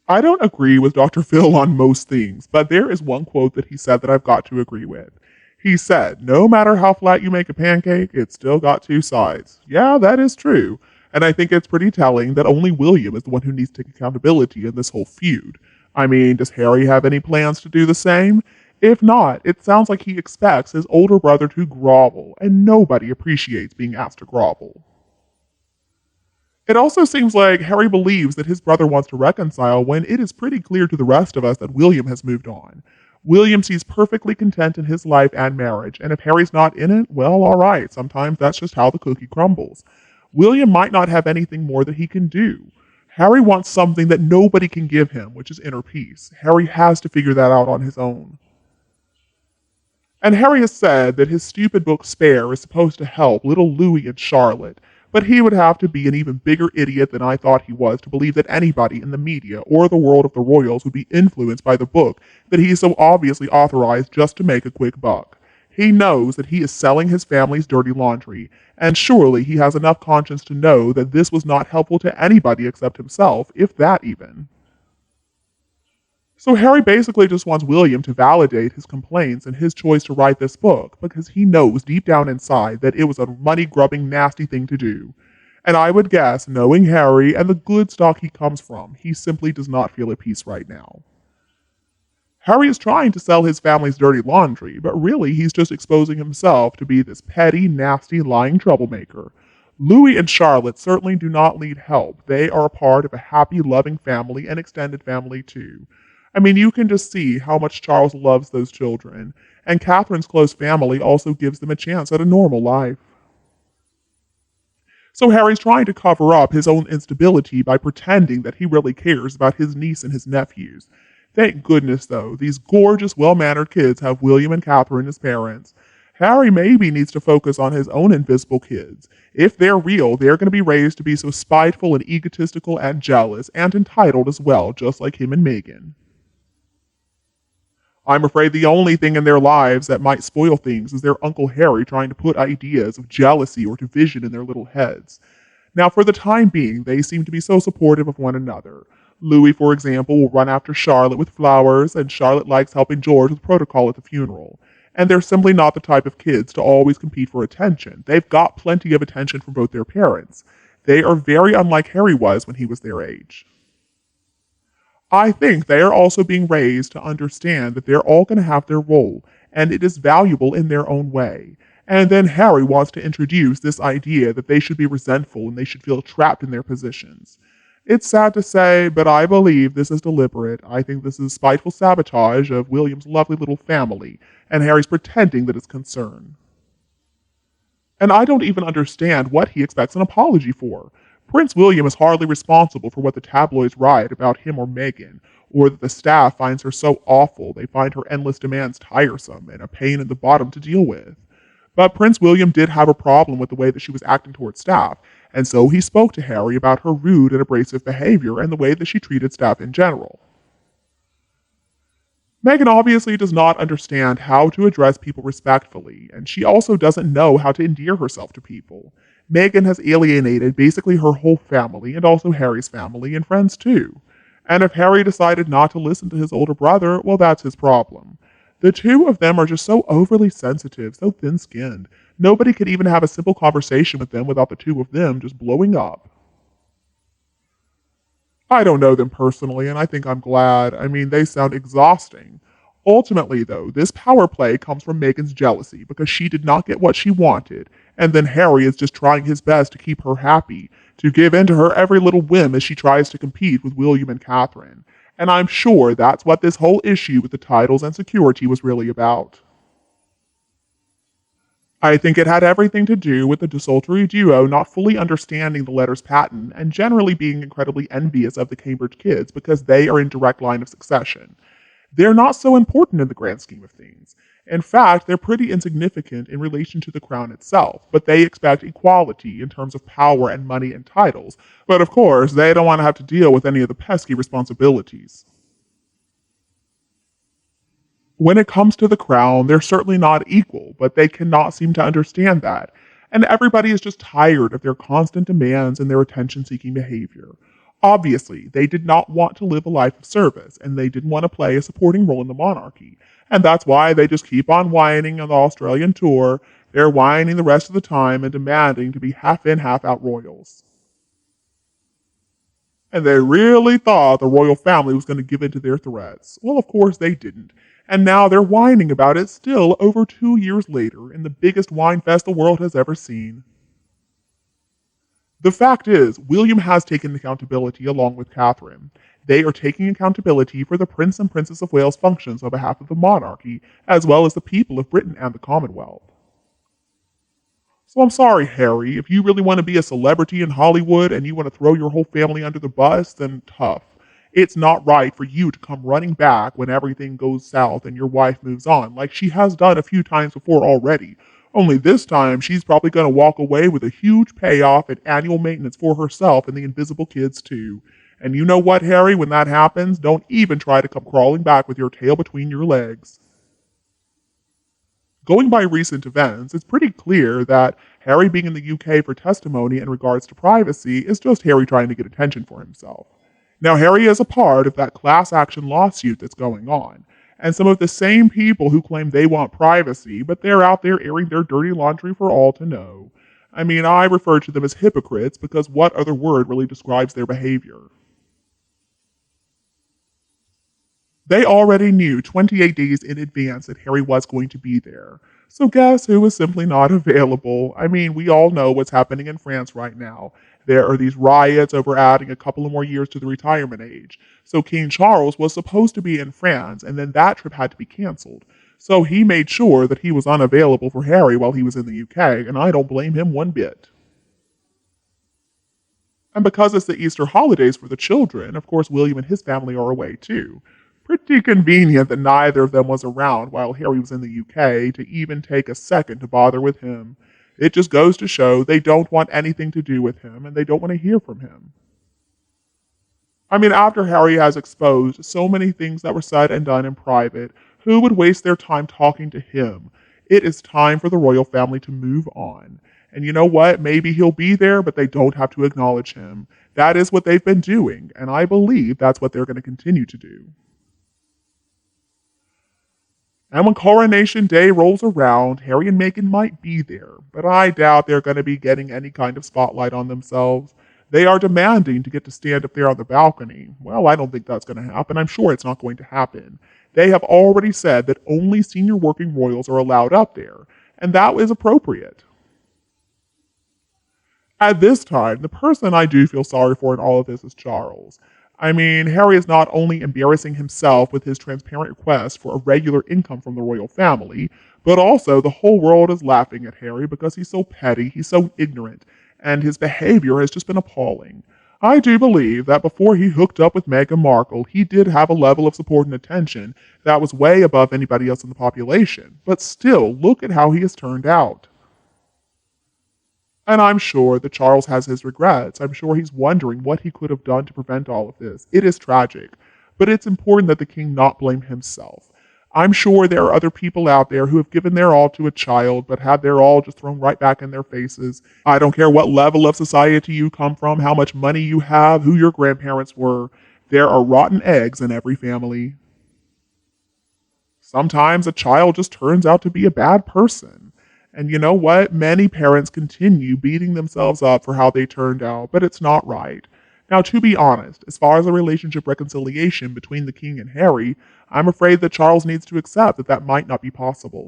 I don't agree with Dr. Phil on most things, but there is one quote that he said that I've got to agree with. He said, "No matter how flat you make a pancake, it's still got two sides." Yeah, that is true. And I think it's pretty telling that only William is the one who needs to take accountability in this whole feud. I mean, does Harry have any plans to do the same? If not, it sounds like he expects his older brother to grovel, and nobody appreciates being asked to grovel. It also seems like Harry believes that his brother wants to reconcile when it is pretty clear to the rest of us that William has moved on. William seems perfectly content in his life and marriage, and if Harry's not in it, well, alright, sometimes that's just how the cookie crumbles. William might not have anything more that he can do. Harry wants something that nobody can give him, which is inner peace. Harry has to figure that out on his own. And Harry has said that his stupid book Spare is supposed to help little Louis and Charlotte, but he would have to be an even bigger idiot than I thought he was to believe that anybody in the media or the world of the royals would be influenced by the book that he is so obviously authorized just to make a quick buck. He knows that he is selling his family's dirty laundry, and surely he has enough conscience to know that this was not helpful to anybody except himself, if that even. So Harry basically just wants William to validate his complaints and his choice to write this book because he knows deep down inside that it was a money-grubbing, nasty thing to do. And I would guess, knowing Harry and the good stock he comes from, he simply does not feel at peace right now. Harry is trying to sell his family's dirty laundry, but really he's just exposing himself to be this petty, nasty, lying troublemaker. Louis and Charlotte certainly do not need help. They are a part of a happy, loving family and extended family too. I mean, you can just see how much Charles loves those children, and Catherine's close family also gives them a chance at a normal life. So Harry's trying to cover up his own instability by pretending that he really cares about his niece and his nephews. Thank goodness, though, these gorgeous, well-mannered kids have William and Catherine as parents. Harry maybe needs to focus on his own invisible kids. If they're real, they're going to be raised to be so spiteful and egotistical and jealous and entitled as well, just like him and Meghan. I'm afraid the only thing in their lives that might spoil things is their Uncle Harry trying to put ideas of jealousy or division in their little heads. Now, for the time being, they seem to be so supportive of one another. Louis, for example, will run after Charlotte with flowers, and Charlotte likes helping George with protocol at the funeral. And they're simply not the type of kids to always compete for attention. They've got plenty of attention from both their parents. They are very unlike Harry was when he was their age. I think they are also being raised to understand that they're all going to have their role, and it is valuable in their own way. And then Harry wants to introduce this idea that they should be resentful and they should feel trapped in their positions. It's sad to say, but I believe this is deliberate. I think this is spiteful sabotage of William's lovely little family, and Harry's pretending that it's concern. And I don't even understand what he expects an apology for. Prince William is hardly responsible for what the tabloids write about him or Meghan, or that the staff finds her so awful they find her endless demands tiresome and a pain in the bottom to deal with. But Prince William did have a problem with the way that she was acting towards staff, and so he spoke to Harry about her rude and abrasive behavior and the way that she treated staff in general. Meghan obviously does not understand how to address people respectfully, and she also doesn't know how to endear herself to people. Meghan has alienated basically her whole family and also Harry's family and friends too. And if Harry decided not to listen to his older brother, well, that's his problem. The two of them are just so overly sensitive, so thin-skinned. Nobody could even have a simple conversation with them without the two of them just blowing up. I don't know them personally, and I think I'm glad. I mean, they sound exhausting. Ultimately, though, this power play comes from Meghan's jealousy because she did not get what she wanted, and then Harry is just trying his best to keep her happy, to give in to her every little whim as she tries to compete with William and Catherine. And I'm sure that's what this whole issue with the titles and security was really about. I think it had everything to do with the desultory duo not fully understanding the letter's patent and generally being incredibly envious of the Cambridge kids because they are in direct line of succession. They're not so important in the grand scheme of things. In fact, they're pretty insignificant in relation to the crown itself, but they expect equality in terms of power and money and titles. But of course, they don't want to have to deal with any of the pesky responsibilities. When it comes to the crown, they're certainly not equal, but they cannot seem to understand that. And everybody is just tired of their constant demands and their attention-seeking behavior. Obviously, they did not want to live a life of service, and they didn't want to play a supporting role in the monarchy. And that's why they just keep on whining on the Australian tour. They're whining the rest of the time and demanding to be half in, half out royals. And they really thought the royal family was going to give in to their threats. Well, of course they didn't. And now they're whining about it still over 2 years later in the biggest wine fest the world has ever seen. The fact is, William has taken accountability along with Catherine. They are taking accountability for the Prince and Princess of Wales functions on behalf of the monarchy, as well as the people of Britain and the Commonwealth. So I'm sorry, Harry, if you really want to be a celebrity in Hollywood and you want to throw your whole family under the bus, then tough. It's not right for you to come running back when everything goes south and your wife moves on, like she has done a few times before already. Only this time, she's probably going to walk away with a huge payoff and annual maintenance for herself and the invisible kids, too. And you know what, Harry, when that happens, don't even try to come crawling back with your tail between your legs. Going by recent events, it's pretty clear that Harry being in the UK for testimony in regards to privacy is just Harry trying to get attention for himself. Now, Harry is a part of that class action lawsuit that's going on, and some of the same people who claim they want privacy, but they're out there airing their dirty laundry for all to know. I mean, I refer to them as hypocrites because what other word really describes their behavior? They already knew 28 days in advance that Harry was going to be there. So guess who was simply not available? I mean, we all know what's happening in France right now. There are these riots over adding a couple of more years to the retirement age. So King Charles was supposed to be in France, and then that trip had to be canceled. So he made sure that he was unavailable for Harry while he was in the UK, and I don't blame him one bit. And because it's the Easter holidays for the children, of course William and his family are away too. Pretty convenient that neither of them was around while Harry was in the UK to even take a second to bother with him. It just goes to show they don't want anything to do with him and they don't want to hear from him. I mean, after Harry has exposed so many things that were said and done in private, who would waste their time talking to him? It is time for the royal family to move on. And you know what? Maybe he'll be there, but they don't have to acknowledge him. That is what they've been doing, and I believe that's what they're going to continue to do. And when Coronation Day rolls around, Harry and Meghan might be there, but I doubt they're going to be getting any kind of spotlight on themselves. They are demanding to get to stand up there on the balcony. Well, I don't think that's going to happen. I'm sure it's not going to happen. They have already said that only senior working royals are allowed up there, and that is appropriate. At this time, the person I do feel sorry for in all of this is Charles. I mean, Harry is not only embarrassing himself with his transparent request for a regular income from the royal family, but also the whole world is laughing at Harry because he's so petty, he's so ignorant, and his behavior has just been appalling. I do believe that before he hooked up with Meghan Markle, he did have a level of support and attention that was way above anybody else in the population. But still, look at how he has turned out. And I'm sure that Charles has his regrets. I'm sure he's wondering what he could have done to prevent all of this. It is tragic, but it's important that the king not blame himself. I'm sure there are other people out there who have given their all to a child, but had their all just thrown right back in their faces. I don't care what level of society you come from, how much money you have, who your grandparents were. There are rotten eggs in every family. Sometimes a child just turns out to be a bad person. And you know what? Many parents continue beating themselves up for how they turned out, but it's not right. Now, to be honest, as far as a relationship reconciliation between the king and Harry, I'm afraid that Charles needs to accept that that might not be possible.